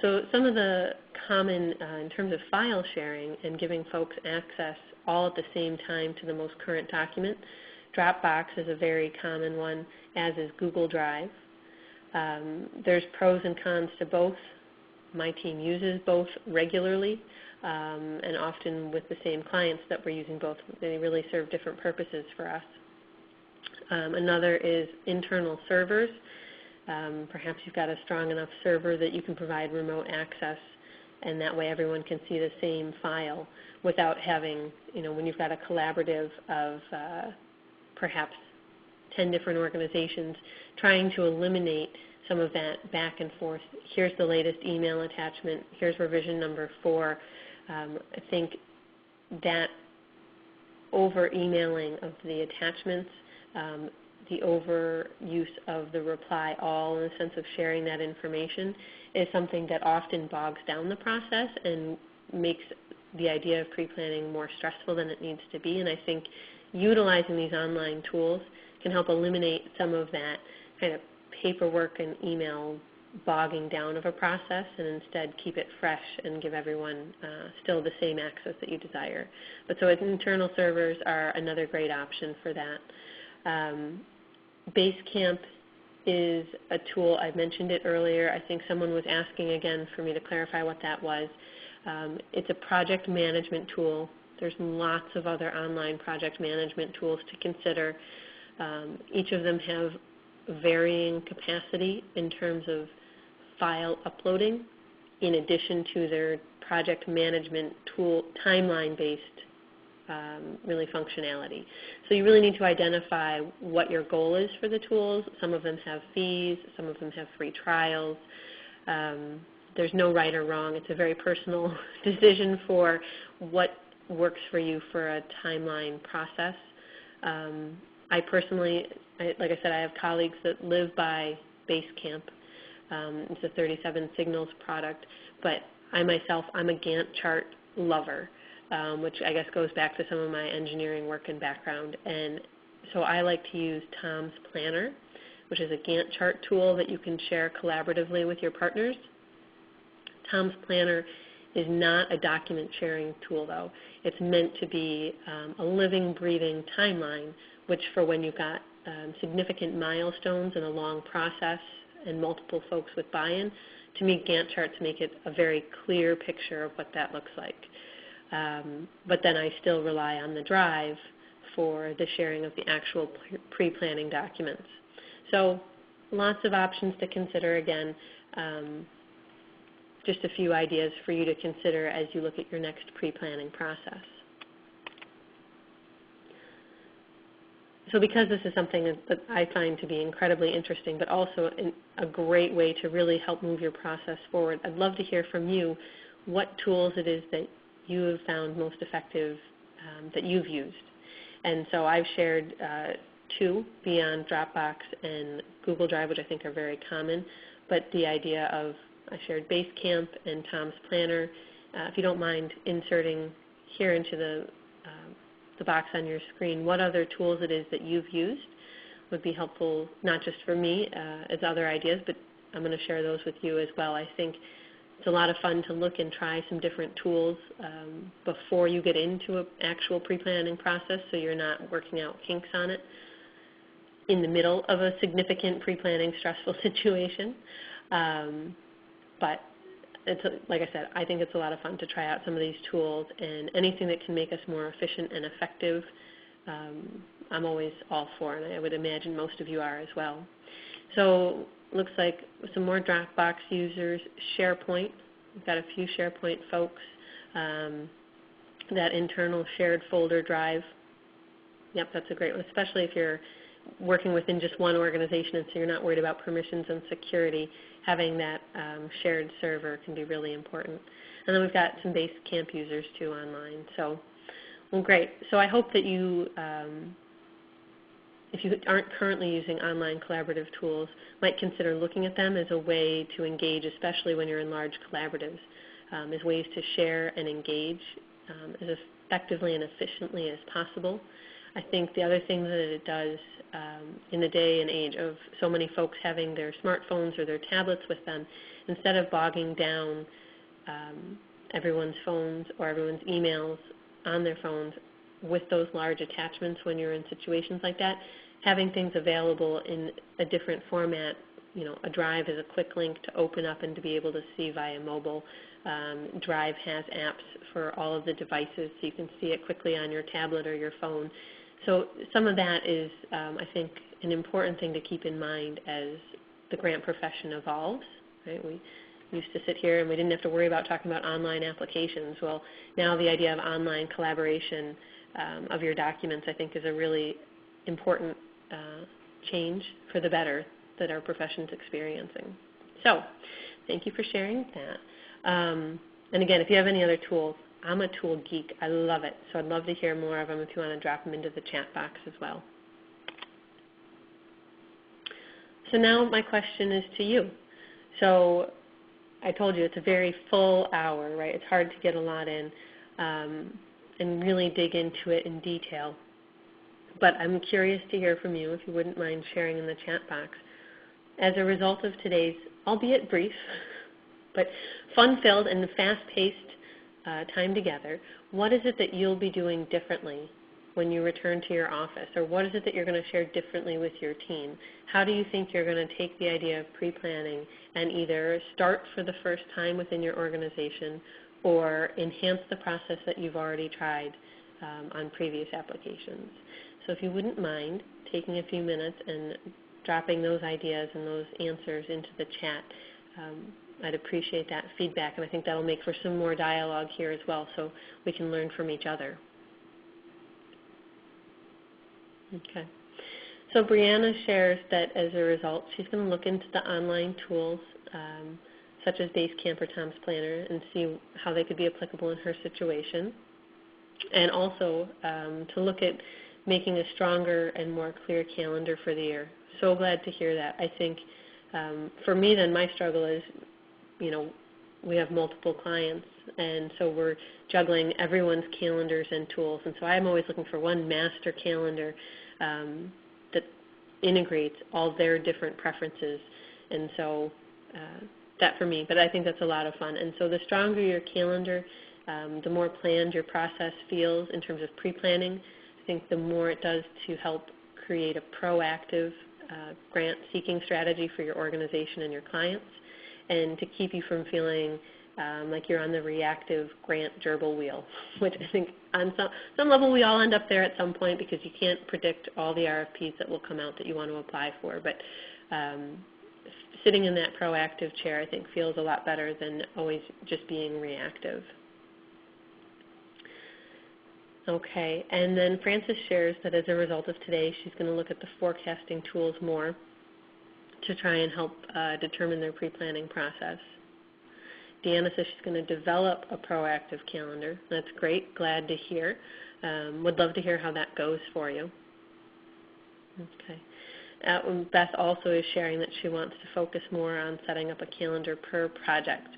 So some of the common, in terms of file sharing and giving folks access all at the same time to the most current document, Dropbox is a very common one, as is Google Drive. There's pros and cons to both. My team uses both regularly. and often with the same clients that we're using both. They really serve different purposes for us. Another is internal servers. Perhaps you've got a strong enough server that you can provide remote access, and that way everyone can see the same file without having, when you've got a collaborative of perhaps 10 different organizations, trying to eliminate some of that back and forth. Here's the latest email attachment. Here's revision number 4. I think that over-emailing of the attachments, the overuse of the reply all in the sense of sharing that information is something that often bogs down the process and makes the idea of pre-planning more stressful than it needs to be. And I think utilizing these online tools can help eliminate some of that kind of paperwork and email bogging down of a process, and instead keep it fresh and give everyone still the same access that you desire. But so internal servers are another great option for that. Basecamp is a tool. I mentioned it earlier. I think someone was asking again for me to clarify what that was. It's a project management tool. There's lots of other online project management tools to consider. Each of them have varying capacity in terms of file uploading, in addition to their project management tool timeline-based really functionality. So you really need to identify what your goal is for the tools. Some of them have fees, some of them have free trials. There's no right or wrong. It's a very personal decision for what works for you for a timeline process. I personally, like I said, I have colleagues that live by Basecamp. It's a 37 Signals product, but I myself, I'm a Gantt chart lover, which I guess goes back to some of my engineering work and background. And so I like to use Tom's Planner, which is a Gantt chart tool that you can share collaboratively with your partners. Tom's Planner is not a document sharing tool, though. It's meant to be a living, breathing timeline, which for when you've got significant milestones in a long process and multiple folks with buy-in, to me Gantt charts make it a very clear picture of what that looks like. But then I still rely on the Drive for the sharing of the actual pre-planning documents. So lots of options to consider. Again, just a few ideas for you to consider as you look at your next pre-planning process. So because this is something that I find to be incredibly interesting, but also a great way to really help move your process forward, I'd love to hear from you what tools it is that you have found most effective that you've used. And so I've shared 2 beyond Dropbox and Google Drive, which I think are very common, but the idea of, I shared Basecamp and Tom's Planner. If you don't mind inserting here into the box on your screen what other tools it is that you've used would be helpful, not just for me as other ideas, but I'm going to share those with you as well. I think it's a lot of fun to look and try some different tools before you get into an actual pre-planning process, so you're not working out kinks on it in the middle of a significant pre-planning stressful situation. But it's, like I said, I think it's a lot of fun to try out some of these tools, and anything that can make us more efficient and effective, I'm always all for, and I would imagine most of you are as well. So looks like some more Dropbox users, SharePoint. We've got a few SharePoint folks. That internal shared folder drive. Yep, that's a great one, especially if you're working within just one organization and so you're not worried about permissions and security. Having that shared server can be really important. And then we've got some Basecamp users too online. So, well, great. So I hope that you, if you aren't currently using online collaborative tools, might consider looking at them as a way to engage, especially when you're in large collaboratives, as ways to share and engage as effectively and efficiently as possible. I think the other thing that it does in the day and age of so many folks having their smartphones or their tablets with them, instead of bogging down everyone's phones or everyone's emails on their phones with those large attachments when you're in situations like that, having things available in a different format a Drive is a quick link to open up and to be able to see via mobile. Drive has apps for all of the devices, so you can see it quickly on your tablet or your phone. So some of that is, I think, an important thing to keep in mind as the grant profession evolves. Right? We used to sit here and we didn't have to worry about talking about online applications. Well, now the idea of online collaboration of your documents, I think, is a really important change for the better that our profession's experiencing. So thank you for sharing that. And again, if you have any other tools, I'm a tool geek. I love it. So I'd love to hear more of them if you want to drop them into the chat box as well. So now my question is to you. So I told you it's a very full hour, right? It's hard to get a lot in and really dig into it in detail. But I'm curious to hear from you, if you wouldn't mind sharing in the chat box. As a result of today's, albeit brief, but fun-filled and fast-paced time together, what is it that you'll be doing differently when you return to your office? Or what is it that you're going to share differently with your team? How do you think you're going to take the idea of pre-planning and either start for the first time within your organization or enhance the process that you've already tried on previous applications? So if you wouldn't mind taking a few minutes and dropping those ideas and those answers into the chat, I'd appreciate that feedback, and I think that'll make for some more dialogue here as well so we can learn from each other. Okay. So Brianna shares that as a result, she's going to look into the online tools such as Basecamp or Tom's Planner and see how they could be applicable in her situation, and also to look at making a stronger and more clear calendar for the year. So glad to hear that. I think for me then my struggle is, we have multiple clients, and so we're juggling everyone's calendars and tools. And so I'm always looking for one master calendar that integrates all their different preferences. And so that for me, but I think that's a lot of fun. And so the stronger your calendar, the more planned your process feels in terms of pre-planning, I think the more it does to help create a proactive grant-seeking strategy for your organization and your clients, and to keep you from feeling like you're on the reactive grant gerbil wheel, which I think on some level we all end up there at some point because you can't predict all the RFPs that will come out that you want to apply for. But sitting in that proactive chair, I think, feels a lot better than always just being reactive. Okay, and then Frances shares that as a result of today, she's going to look at the forecasting tools more to try and help determine their pre-planning process. Deanna says she's going to develop a proactive calendar. That's great. Glad to hear. Would love to hear how that goes for you. Okay. Beth also is sharing that she wants to focus more on setting up a calendar per project.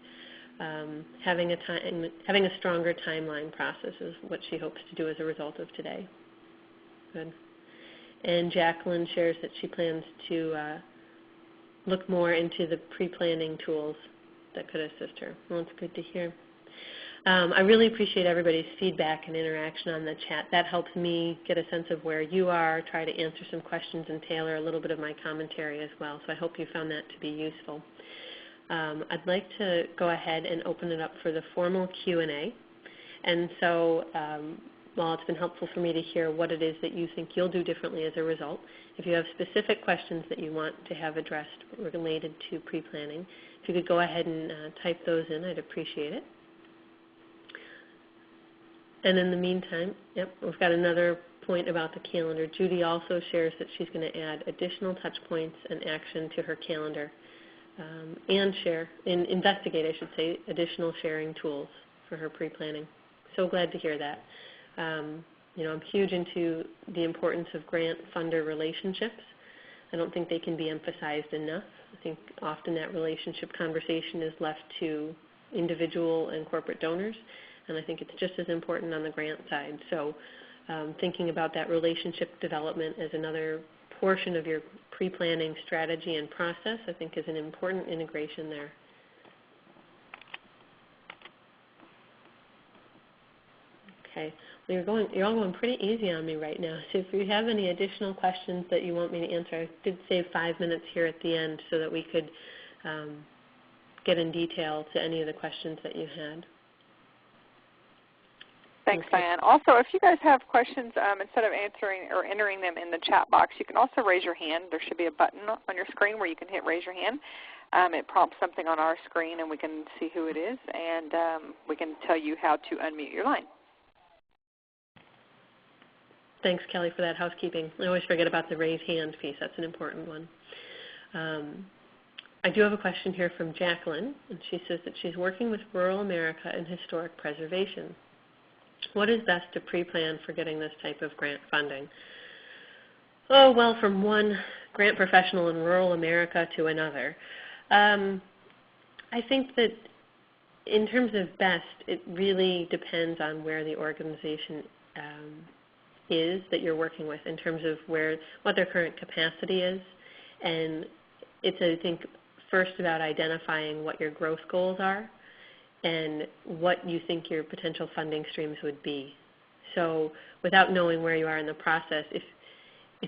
Having a stronger timeline process is what she hopes to do as a result of today. Good. And Jacqueline shares that she plans to look more into the pre-planning tools that could assist her. Well, it's good to hear. I really appreciate everybody's feedback and interaction on the chat. That helps me get a sense of where you are, try to answer some questions and tailor a little bit of my commentary as well. So I hope you found that to be useful. I'd like to go ahead and open it up for the formal Q&A. And so while it's been helpful for me to hear what it is that you think you'll do differently as a result, if you have specific questions that you want to have addressed related to pre-planning, if you could go ahead and type those in, I'd appreciate it. And in the meantime, we've got another point about the calendar. Judy also shares that she's going to add additional touch points and action to her calendar and investigate, I should say, additional sharing tools for her pre-planning. So glad to hear that. I'm huge into the importance of grant funder relationships. I don't think they can be emphasized enough. I think often that relationship conversation is left to individual and corporate donors, and I think it's just as important on the grant side. So thinking about that relationship development as another portion of your pre-planning strategy and process, I think, is an important integration there. Okay. You're all going pretty easy on me right now. So if you have any additional questions that you want me to answer, I did save 5 minutes here at the end so that we could get in detail to any of the questions that you had. Thanks, Okay. Diane. Also, if you guys have questions, instead of answering or entering them in the chat box, you can also raise your hand. There should be a button on your screen where you can hit raise your hand. It prompts something on our screen, and we can see who it is, and we can tell you how to unmute your line. Thanks, Kelly, for that housekeeping. I always forget about the raise hand piece. That's an important one. I do have a question here from Jacqueline, and she says that she's working with rural America and historic preservation. What is best to pre-plan for getting this type of grant funding? Oh, well, from one grant professional in rural America to another. I think that in terms of best, it really depends on where the organization is that you're working with in terms of what their current capacity is. And it's, I think, first about identifying what your growth goals are and what you think your potential funding streams would be. So without knowing where you are in the process, if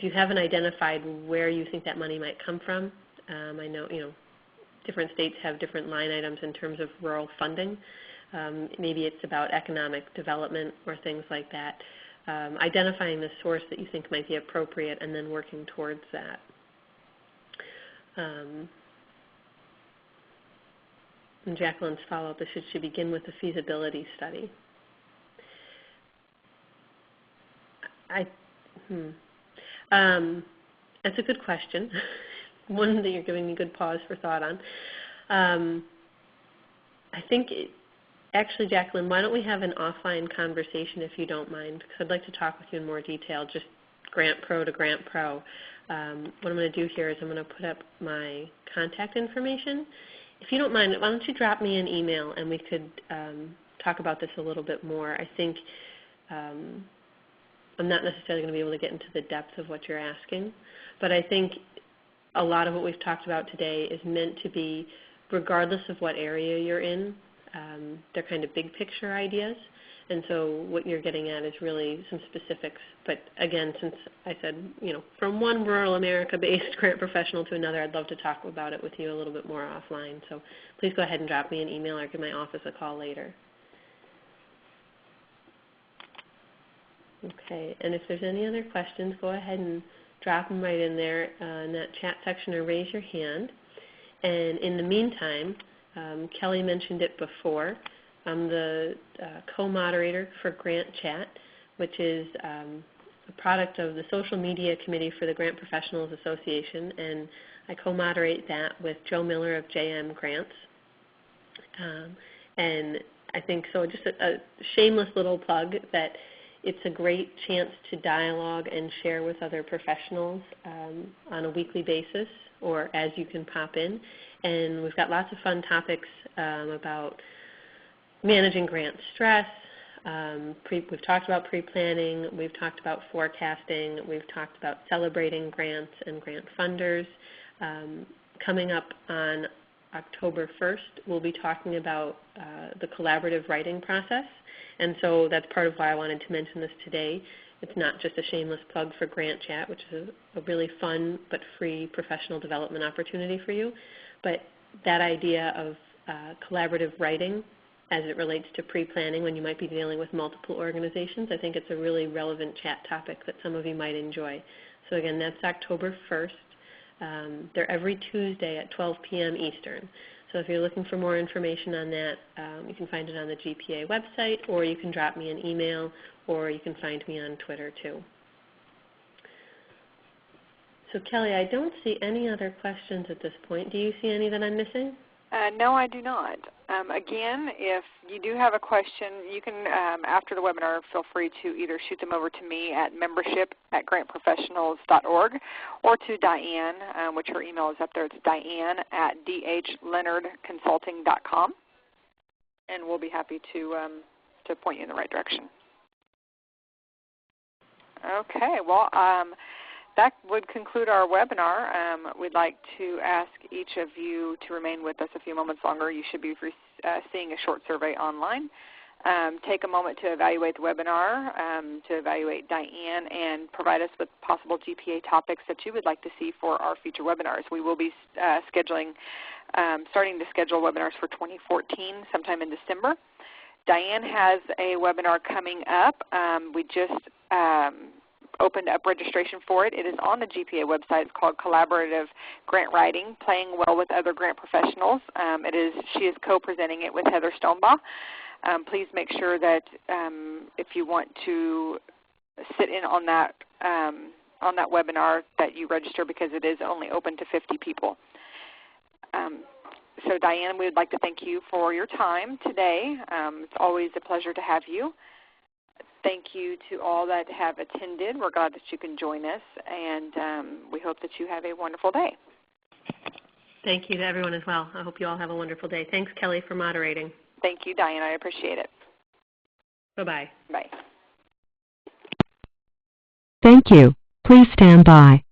you haven't identified where you think that money might come from, I know different states have different line items in terms of rural funding. Maybe it's about economic development or things like that. Identifying the source that you think might be appropriate and then working towards that. And Jacqueline's follow-up is should she begin with the feasibility study? That's a good question. One that you're giving me good pause for thought on. I think actually, Jacqueline, why don't we have an offline conversation if you don't mind? Because I'd like to talk with you in more detail, just grant pro to grant pro. What I'm going to do here is I'm going to put up my contact information. If you don't mind, why don't you drop me an email and we could talk about this a little bit more. I think I'm not necessarily going to be able to get into the depth of what you're asking, but I think a lot of what we've talked about today is meant to be, regardless of what area you're in, they're kind of big picture ideas. And so what you're getting at is really some specifics. But again, since I said, from one rural America-based grant professional to another, I'd love to talk about it with you a little bit more offline. So please go ahead and drop me an email or give my office a call later. Okay, and if there's any other questions, go ahead and drop them right in there in that chat section or raise your hand. And in the meantime, Kelly mentioned it before, I'm the co-moderator for Grant Chat, which is a product of the Social Media Committee for the Grant Professionals Association, and I co-moderate that with Joe Miller of JM Grants. And I think so just a shameless little plug that it's a great chance to dialogue and share with other professionals on a weekly basis or as you can pop in. And we've got lots of fun topics about managing grant stress. We've talked about pre-planning. We've talked about forecasting. We've talked about celebrating grants and grant funders. Coming up on October 1st, we'll be talking about the collaborative writing process. And so that's part of why I wanted to mention this today. It's not just a shameless plug for Grant Chat, which is a really fun but free professional development opportunity for you, but that idea of collaborative writing as it relates to pre-planning when you might be dealing with multiple organizations, I think it's a really relevant chat topic that some of you might enjoy. So again, that's October 1st. They're every Tuesday at 12 p.m. Eastern. So if you're looking for more information on that, you can find it on the GPA website, or you can drop me an email, or you can find me on Twitter too. So Kelly, I don't see any other questions at this point. Do you see any that I'm missing? No, I do not. Again, if you do have a question, you can, after the webinar, feel free to either shoot them over to me at membership@grantprofessionals.org or to Diane, which her email is up there. It's diane@dhleonardconsulting.com, and we'll be happy to point you in the right direction. Okay, well, that would conclude our webinar. We'd like to ask each of you to remain with us a few moments longer. You should be seeing a short survey online. take a moment to evaluate the webinar, to evaluate Diane, and provide us with possible GPA topics that you would like to see for our future webinars. We will be starting to schedule webinars for 2014 sometime in December. Diane has a webinar coming up. We just opened up registration for it. It is on the GPA website. It's called Collaborative Grant Writing, Playing Well with Other Grant Professionals. She is co-presenting it with Heather Stonebaugh. Please make sure that if you want to sit in on that webinar that you register, because it is only open to 50 people. So Diane, we would like to thank you for your time today. It's always a pleasure to have you. Thank you to all that have attended. We're glad that you can join us, and we hope that you have a wonderful day. Thank you to everyone as well. I hope you all have a wonderful day. Thanks, Kelly, for moderating. Thank you, Diane. I appreciate it. Bye-bye. Bye. Thank you. Please stand by.